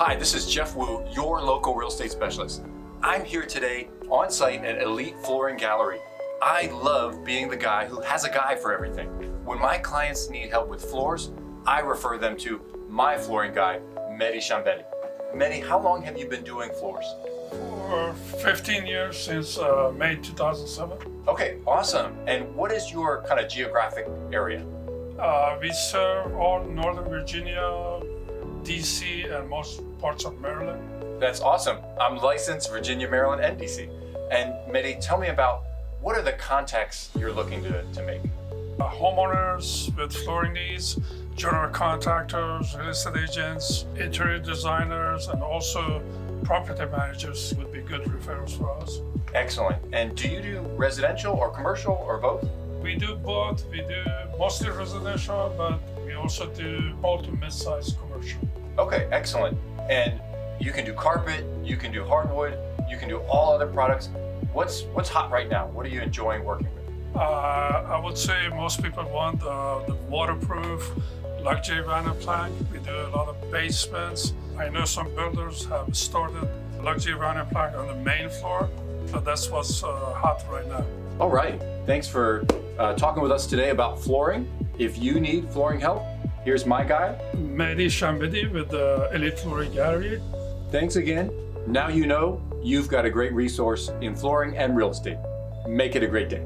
Hi, this is Jeff Wu, your local real estate specialist. I'm here today on site at Elite Flooring Gallery. I love being the guy who has a guy for everything. When my clients need help with floors, I refer them to my flooring guy, Mehdi Shanbedi. Mehdi, how long have you been doing floors? For 15 years, since May 2007. Okay, awesome. And what is your kind of geographic area? We serve all Northern Virginia, DC, and most parts of Maryland. That's awesome. I'm licensed Virginia, Maryland, and DC. And Mehdi, tell me about what are the contacts you're looking to make? Homeowners with flooring needs, general contractors, real estate agents, interior designers, and also property managers would be good referrals for us. Excellent. And do you do residential or commercial or both? We do both. We do mostly residential, but we also do small to mid-sized commercial. Okay, excellent. And you can do carpet, you can do hardwood, you can do all other products. What's hot right now? What are you enjoying working with? I would say most people want the waterproof luxury vinyl plank. We do a lot of basements. I know some builders have started luxury vinyl plank on the main floor, so that's what's hot right now. All right. Thanks for talking with us today about flooring. If you need flooring help, here's my guy, Mehdi Shanbedi with the Elite Flooring Gallery. Thanks again. Now you know you've got a great resource in flooring and real estate. Make it a great day.